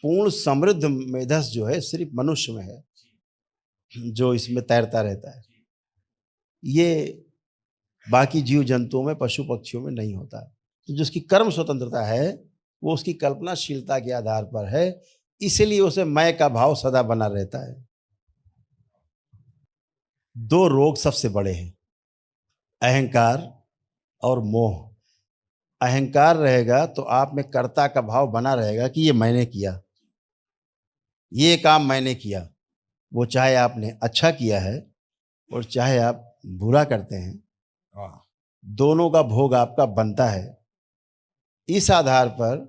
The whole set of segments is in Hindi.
पूर्ण समृद्ध मेधस जो है सिर्फ मनुष्य में है, जो इसमें तैरता रहता है। ये बाकी जीव जंतुओं में, पशु पक्षियों में नहीं होता। तो जिसकी कर्म स्वतंत्रता है वो उसकी कल्पनाशीलता के आधार पर है, इसलिए उसे मैं का भाव सदा बना रहता है। दो रोग सबसे बड़े हैं, अहंकार और मोह। अहंकार रहेगा तो आप में कर्ता का भाव बना रहेगा कि ये मैंने किया, ये काम मैंने किया। वो चाहे आपने अच्छा किया है और चाहे आप बुरा करते हैं, दोनों का भोग आपका बनता है। इस आधार पर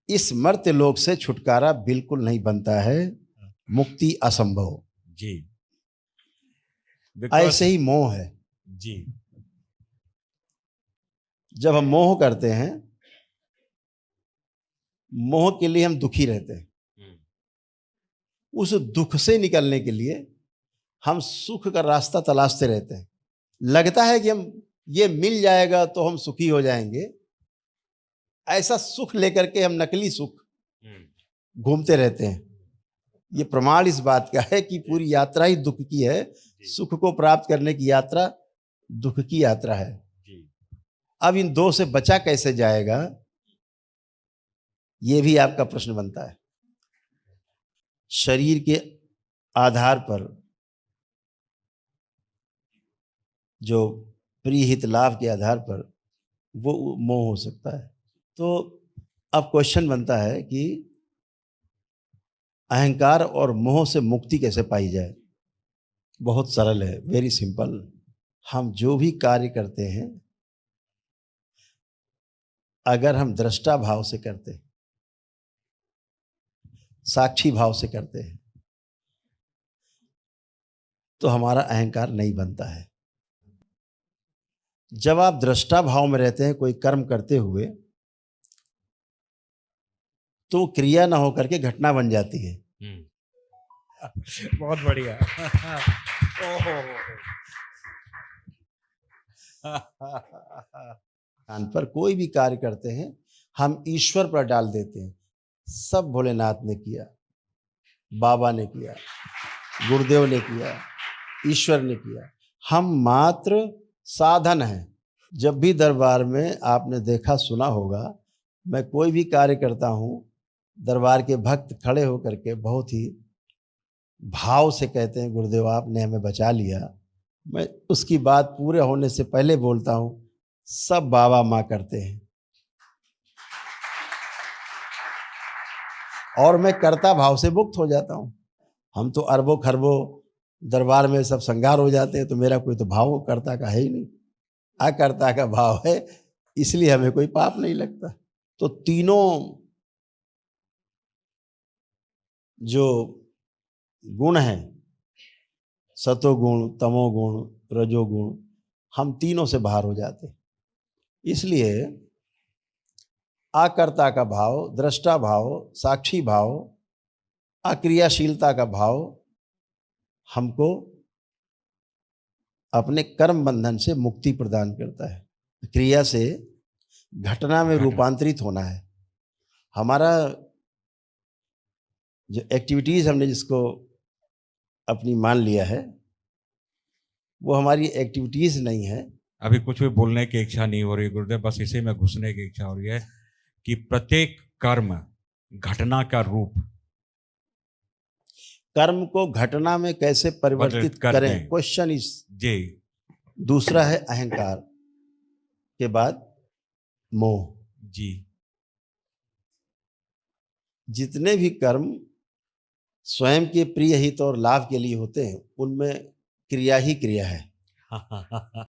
इस मर्त्य लोक से छुटकारा बिल्कुल नहीं बनता है, मुक्ति असंभव जी। ऐसे ही मोह है जी। जब हम मोह करते हैं, मोह के लिए हम दुखी रहते हैं। उस दुख से निकलने के लिए हम सुख का रास्ता तलाशते रहते हैं। लगता है कि हम ये मिल जाएगा तो हम सुखी हो जाएंगे। ऐसा सुख लेकर के हम नकली सुख घूमते रहते हैं। ये प्रमाण इस बात का है कि पूरी यात्रा ही दुख की है। सुख को प्राप्त करने की यात्रा दुख की यात्रा है। अब इन दो से बचा कैसे जाएगा, ये भी आपका प्रश्न बनता है। शरीर के आधार पर जो प्रिय हित लाभ के आधार पर वो मोह हो सकता है। तो अब क्वेश्चन बनता है कि अहंकार और मोह से मुक्ति कैसे पाई जाए। बहुत सरल है, वेरी सिंपल। हम जो भी कार्य करते हैं, अगर हम दृष्टा भाव से करते हैं, साक्षी भाव से करते हैं, तो हमारा अहंकार नहीं बनता है। जब आप दृष्टा भाव में रहते हैं कोई कर्म करते हुए, तो क्रिया ना होकर के घटना बन जाती है। बहुत बढ़िया। कान पर कोई भी कार्य करते हैं, हम ईश्वर पर डाल देते हैं। सब भोलेनाथ ने किया, बाबा ने किया, गुरुदेव ने किया, ईश्वर ने किया। हम मात्र साधन हैं। जब भी दरबार में आपने देखा सुना होगा, मैं कोई भी कार्य करता हूँ, दरबार के भक्त खड़े होकर के बहुत ही भाव से कहते हैं, गुरुदेव आपने हमें बचा लिया। मैं उसकी बात पूरे होने से पहले बोलता हूँ, सब बाबा माँ करते हैं। और मैं कर्ता भाव से मुक्त हो जाता हूँ। हम तो अरबों खरबों दरबार में सब संगार हो जाते हैं, तो मेरा कोई तो भाव कर्ता का है ही नहीं, अकर्ता का भाव है, इसलिए हमें कोई पाप नहीं लगता। तो तीनों जो गुण हैं, सतोगुण, तमोगुण, रजोगुण, हम तीनों से बाहर हो जाते हैं। इसलिए अकर्ता का भाव, दृष्टा भाव, साक्षी भाव, अक्रियाशीलता का भाव हमको अपने कर्म बंधन से मुक्ति प्रदान करता है। क्रिया से घटना में रूपांतरित होना है। हमारा जो एक्टिविटीज हमने जिसको अपनी मान लिया है, वो हमारी एक्टिविटीज नहीं है। अभी कुछ भी बोलने की इच्छा नहीं हो रही गुरुदेव, बस इसी में घुसने की इच्छा हो रही है कि प्रत्येक कर्म घटना का रूप, कर्म को घटना में कैसे परिवर्तित करें, क्वेश्चन इज जी। दूसरा है अहंकार, के बाद मोह। जी। जितने भी कर्म स्वयं के प्रिय हित और लाभ के लिए होते हैं, उनमें क्रिया ही क्रिया है।